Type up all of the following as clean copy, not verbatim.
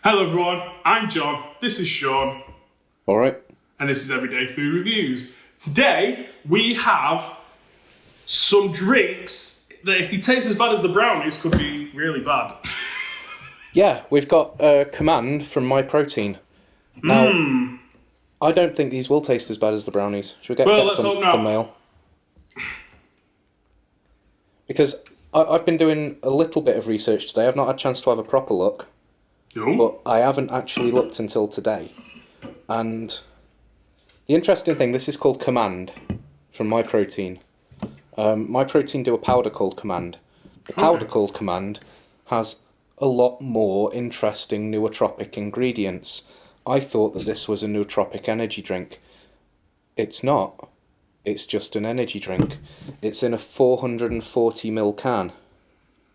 Hello everyone, I'm John, this is Sean, Alright. and this is Everyday Food Reviews. Today, we have some drinks that if they taste as bad as the brownies, could be really bad. Yeah, we've got a command from MyProtein. Now, I don't think these will taste as bad as the brownies. Should we get Let's hope not. thumbnail? Because I've been doing a little bit of research today. I've not had a chance to have a proper look. No? But I haven't actually looked until today. And the interesting thing, this is called Command from MyProtein. MyProtein do a powder called Command. The powder called Command has a lot more interesting nootropic ingredients. I thought that this was a nootropic energy drink. It's not. It's just an energy drink. It's in a 440ml can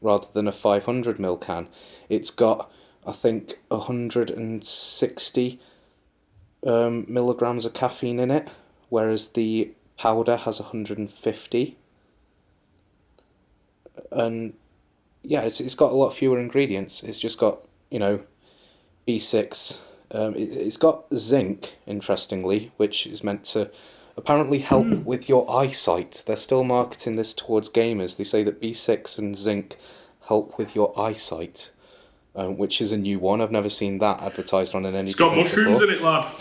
rather than a 500ml can. It's got, I think, 160 milligrams of caffeine in it, whereas the powder has 150. And yeah, it's got a lot fewer ingredients. It's just got, B6. It's got zinc, interestingly, which is meant to apparently help with your eyesight. They're still marketing this towards gamers. They say that B6 and zinc help with your eyesight, which is a new one. I've never seen that advertised on an energy drink. It's got mushrooms before. in it, lad.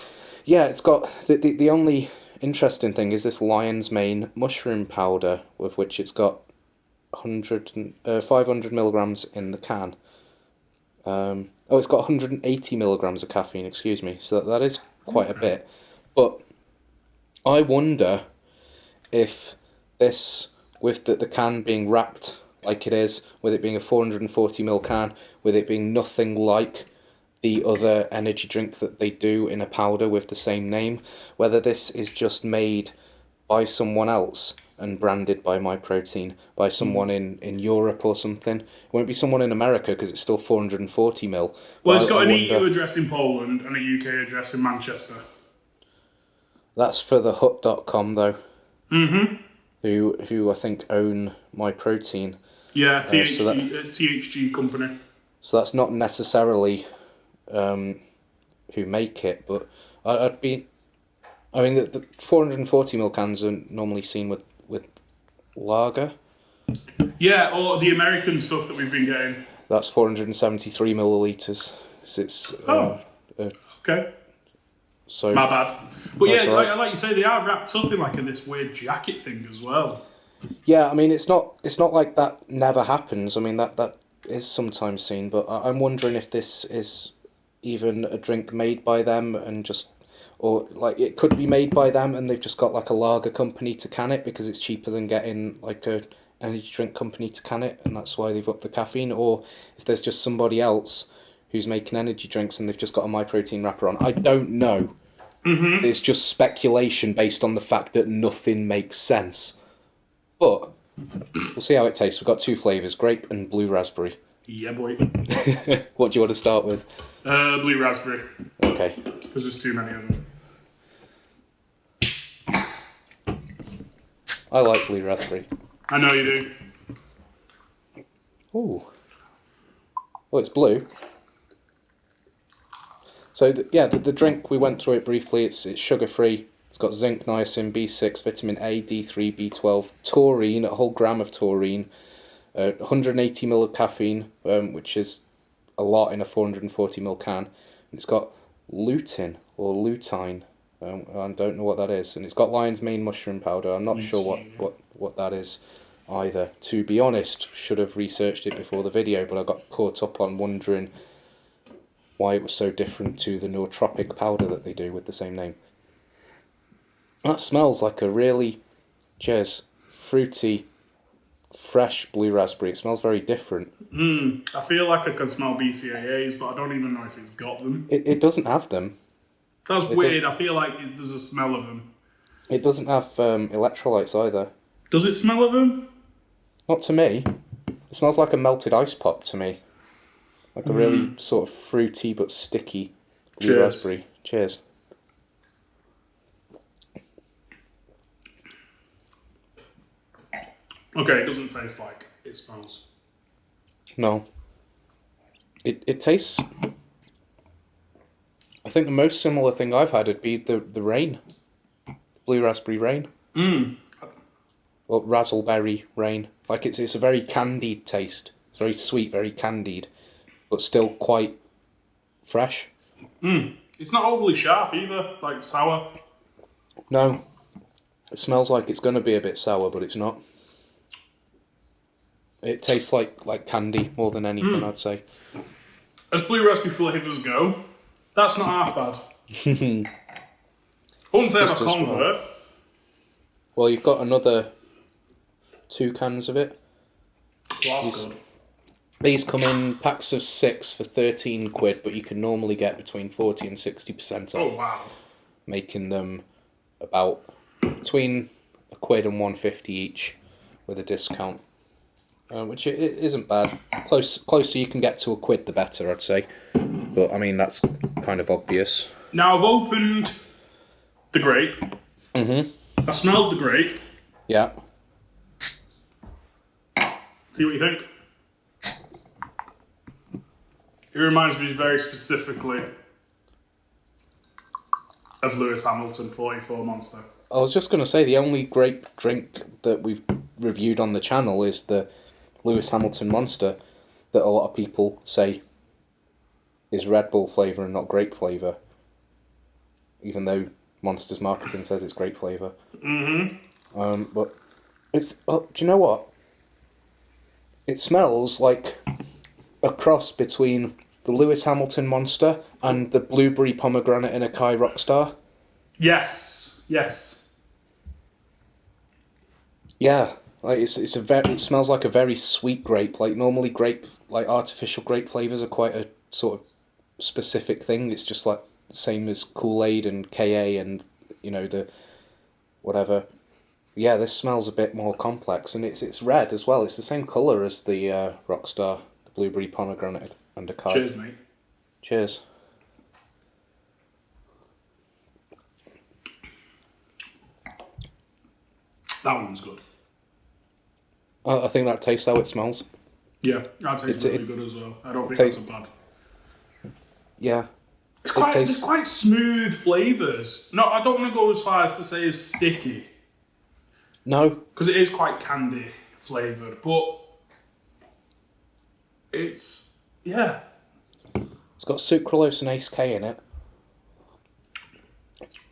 Yeah, it's got... The only interesting thing is this lion's mane mushroom powder, with which it's got 500 milligrams in the can. It's got 180 milligrams of caffeine, excuse me. So that is quite a bit. But I wonder if this, with the can being wrapped like it is, with it being a 440ml can, with it being nothing like the other energy drink that they do in a powder with the same name, whether this is just made by someone else and branded by MyProtein, by someone in Europe or something. It won't be someone in America because it's still 440ml. Well, it's got an EU address in Poland and a UK address in Manchester. That's for the hut.com though. Mm-hmm. Who I think own MyProtein. Yeah, THG company. So that's not necessarily who make it, but I'd be... I mean, the 440ml cans are normally seen with lager. Yeah, or the American stuff that we've been getting. That's 473 millilitres. It's okay. So my bad. But yeah, right. like you say, they are wrapped up in like this weird jacket thing as well. Yeah, I mean, it's not like that never happens. I mean, that is sometimes seen, but I'm wondering if this is even a drink made by them and just... Or, like, it could be made by them and they've just got, like, a lager company to can it because it's cheaper than getting, like, a energy drink company to can it, and that's why they've upped the caffeine. Or if there's just somebody else who's making energy drinks and they've just got a MyProtein wrapper on. I don't know. Mm-hmm. It's just speculation based on the fact that nothing makes sense. But we'll see how it tastes. We've got two flavours, grape and blue raspberry. Yeah, boy. What do you want to start with? Blue raspberry. Okay. Because there's too many of them. I like blue raspberry. I know you do. Ooh. Oh, it's blue. So, the drink, we went through it briefly. It's sugar-free. It's got zinc, niacin, B6, vitamin A, D3, B12, taurine, a whole gram of taurine, 180 ml of caffeine, which is a lot in a 440ml can. And it's got lutein or lutein. I don't know what that is. And it's got lion's mane mushroom powder. I'm not sure what that is either. To be honest, should have researched it before the video, but I got caught up on wondering why it was so different to the nootropic powder that they do with the same name. That smells like a really, fruity, fresh blue raspberry. It smells very different. I feel like I can smell BCAAs, but I don't even know if it's got them. It doesn't have them. That's weird. I feel like there's a smell of them. It doesn't have electrolytes either. Does it smell of them? Not to me. It smells like a melted ice pop to me. Like a really sort of fruity but sticky blue raspberry. Cheers. Okay, it doesn't taste like it smells. No. It tastes think the most similar thing I've had would be the rain. Blue raspberry rain. Or razzleberry rain. Like it's a very candied taste. It's very sweet, very candied, but still quite fresh. It's not overly sharp either, like sour. No. It smells like it's going to be a bit sour, but it's not. It tastes like candy more than anything, I'd say. As blue raspberry flavours go, that's not half bad. I wouldn't say I'm a convert. Well, you've got another 2 cans of it. Well, that's good. These come in packs of 6 for £13, but you can normally get between 40 and 60% off. Oh, wow. Making them about between £1 and £1.50 each with a discount. Which it isn't bad. Closer you can get to £1, the better, I'd say. But, I mean, that's kind of obvious. Now, I've opened the grape. Mm-hmm. I smelled the grape. Yeah. See what you think? It reminds me very specifically of Lewis Hamilton 44 Monster. I was just going to say, the only grape drink that we've reviewed on the channel is the Lewis Hamilton Monster, that a lot of people say is Red Bull flavour and not grape flavour. Even though Monster's marketing says it's grape flavour. Mm-hmm. But it's... Oh, do you know what? It smells like a cross between the Lewis Hamilton Monster and the blueberry pomegranate in a Kai Rockstar. Yes. Yeah, like it smells like a very sweet grape. Like normally artificial grape flavours are quite a sort of specific thing. It's just like the same as Kool-Aid and KA and the whatever. Yeah, this smells a bit more complex, and it's red as well. It's the same colour as the Rockstar, the blueberry pomegranate and a Kai. Cheers, mate. Cheers. That one's good. I think that tastes how it smells. Yeah, that tastes really good as well. I don't think that's a bad. Yeah. It's quite smooth flavours. No, I don't want to go as far as to say it's sticky. No. Because it is quite candy flavoured, but it's, yeah. It's got sucralose and Ace K in it.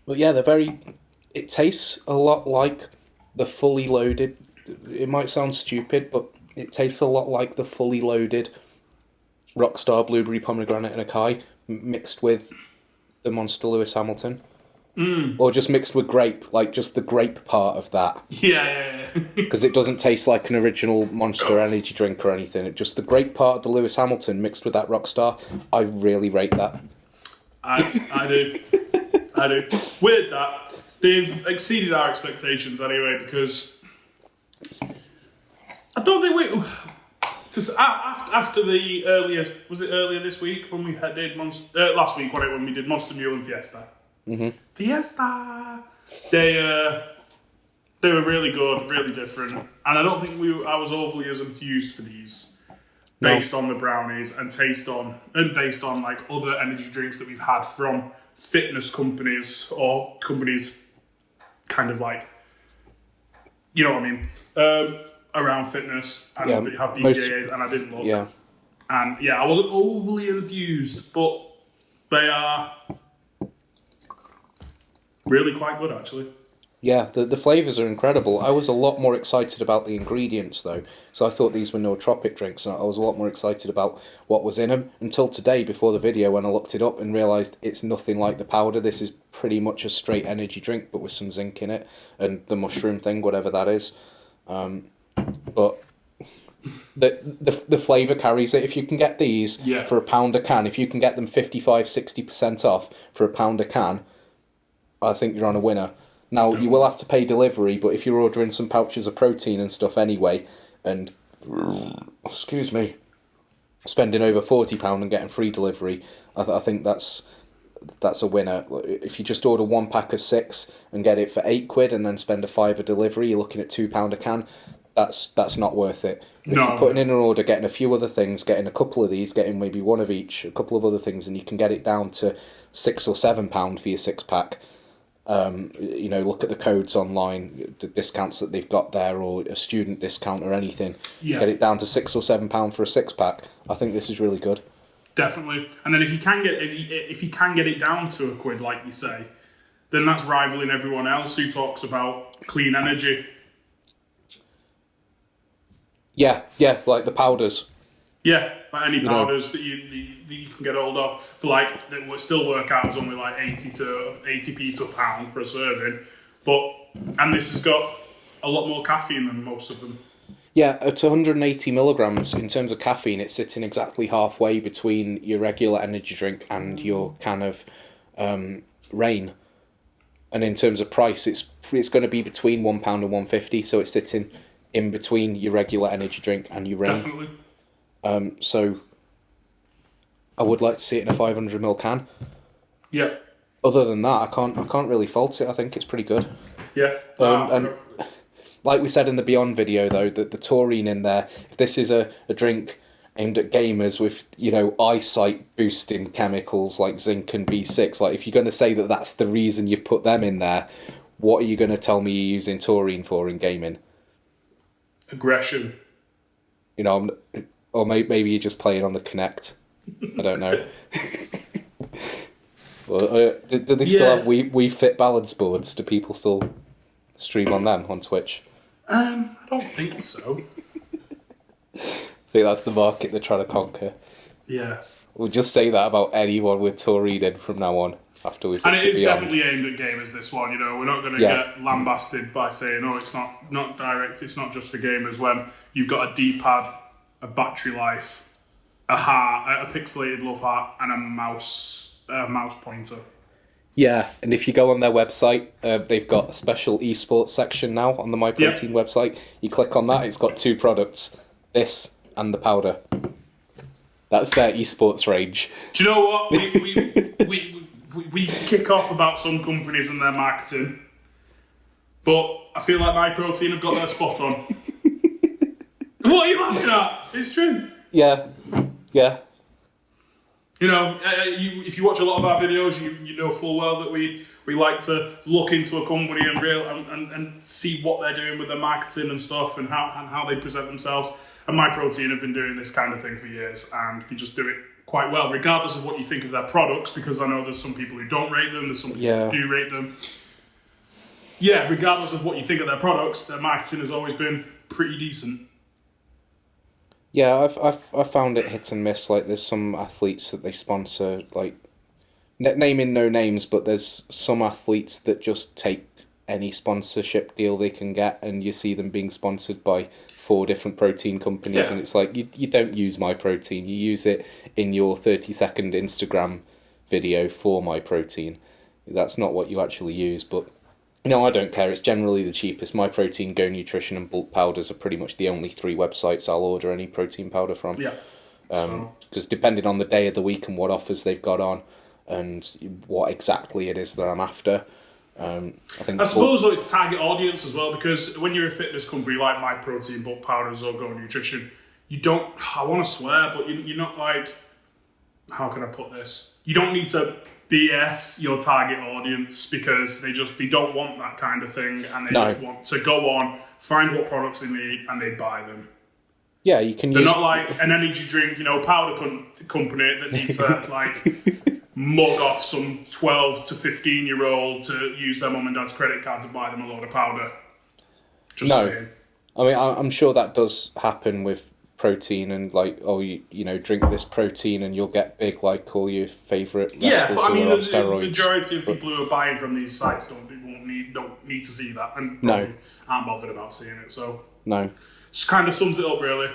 But yeah, it tastes a lot like the fully loaded, it might sound stupid, but it tastes a lot like the fully loaded Rockstar blueberry pomegranate and Acai mixed with the Monster Lewis Hamilton. Or just mixed with grape, like just the grape part of that. Yeah. Because it doesn't taste like an original Monster energy drink or anything. It's just the grape part of the Lewis Hamilton mixed with that Rockstar. I really rate that. I do. With that, they've exceeded our expectations anyway, because I don't think after the earliest, was it earlier this week when we did last week when we did Monster Mule and Fiesta? Mm-hmm. Fiesta! They were really good, really different, and I don't think I was overly as enthused for these, based on the brownies and based on like other energy drinks that we've had from fitness companies or companies kind of like, you know what I mean, around fitness and have BCAAs, and I didn't look. Yeah. And I wasn't overly enthused, but they are really quite good, actually. Yeah, the flavours are incredible. I was a lot more excited about the ingredients, though. So I thought these were nootropic drinks, and I was a lot more excited about what was in them. Until today, before the video, when I looked it up and realised it's nothing like the powder. This is pretty much a straight energy drink, but with some zinc in it, and the mushroom thing, whatever that is. But the flavour carries it. If you can get these for £1 a can, if you can get them 55-60% off for £1 a can, I think you're on a winner. Now, you will have to pay delivery, but if you're ordering some pouches of protein and stuff anyway, and, spending over £40 and getting free delivery, I think that's a winner. If you just order 1 pack of 6 and get it for £8 and then spend a £5 delivery, you're looking at £2 a can. That's not worth it. If No. you're putting in an order, getting a few other things, getting a couple of these, getting maybe one of each, a couple of other things, and you can get it down to £6 or £7 for your 6-pack. Look at the codes online, the discounts that they've got there, or a student discount or anything. Yeah. Get it down to £6 or £7 for a 6-pack. I think this is really good. Definitely. And then if you can get it down to £1, like you say, then that's rivaling everyone else who talks about clean energy. Yeah, like the powders. Yeah, like any powders that you can get hold of for like that will still work out as only like 80p to £1 for a serving, and this has got a lot more caffeine than most of them. Yeah, at 180 milligrams in terms of caffeine, it's sitting exactly halfway between your regular energy drink and your can of Rain. And in terms of price, it's going to be between £1 and £1.50, so it's sitting in between your regular energy drink and your Rain. Definitely. So I would like to see it in a 500ml can. Yeah. Other than that, I can't really fault it. I think it's pretty good. Yeah. And like we said in the Beyond video, though, that the taurine in there, if this is a drink aimed at gamers with, eyesight boosting chemicals like zinc and B6, like if you're going to say that that's the reason you've put them in there, what are you going to tell me you're using taurine for in gaming? Aggression. Or maybe you're just playing on the Kinect. I don't know. Do they still have Wii Fit balance boards? Do people still stream on them on Twitch? I don't think so. I think that's the market they're trying to conquer. Yeah. We'll just say that about anyone with taurine in from now on. After we've and it is definitely aimed at gamers. This one, we're not going to get lambasted by saying, "Oh, it's not direct. It's not just for gamers." When you've got a D-pad, a battery life, a heart, a pixelated love heart, and a mouse pointer. Yeah, and if you go on their website, they've got a special esports section now on the MyProtein website. You click on that, it's got 2 products, this and the powder. That's their esports range. Do you know what? We kick off about some companies and their marketing, but I feel like MyProtein have got their spot on. What are you laughing at? It's true. Yeah. If you watch a lot of our videos, you know full well that we like to look into a company and see what they're doing with their marketing and stuff and how they present themselves. And MyProtein have been doing this kind of thing for years, and they just do it quite well, regardless of what you think of their products, because I know there's some people who don't rate them, there's some people who do rate them. Yeah, regardless of what you think of their products, their marketing has always been pretty decent. Yeah, I've found it hit and miss. Like, there's some athletes that they sponsor, like, naming no names, but there's some athletes that just take any sponsorship deal they can get, and you see them being sponsored by 4 different protein companies, and it's like, you don't use MyProtein, you use it in your 30-second Instagram video for MyProtein. That's not what you actually use, but I don't care. It's generally the cheapest. MyProtein, Go Nutrition, and Bulk Powders are pretty much the only 3 websites I'll order any protein powder from. Yeah. Because depending on the day of the week and what offers they've got on, and what exactly it is that I'm after, I suppose it's target audience as well, because when you're a fitness company like MyProtein, Bulk Powders, or Go Nutrition, you don't, I want to swear, but you're not like, how can I put this? You don't need to BS your target audience, because they don't want that kind of thing, and they just want to go on, find what products they need, and they buy them. Yeah, you can They're not like an energy drink, powder company that needs to mug off some 12 to 15-year-old to use their mum and dad's credit card to buy them a load of powder. Just saying. I mean, I'm sure that does happen with protein, and like, drink this protein and you'll get big like all your favourite wrestlers but I mean, who are on the steroids. majority of people who are buying from these sites don't need to see that, and aren't bothered about seeing it. So it kind of sums it up, really.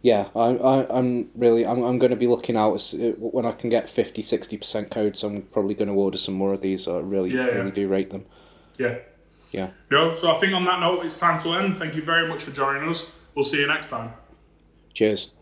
Yeah, I'm going to be looking out when I can get 50-60% codes. I'm probably going to order some more of these. I really do rate them. Yeah. So I think on that note, it's time to end. Thank you very much for joining us. We'll see you next time. Cheers.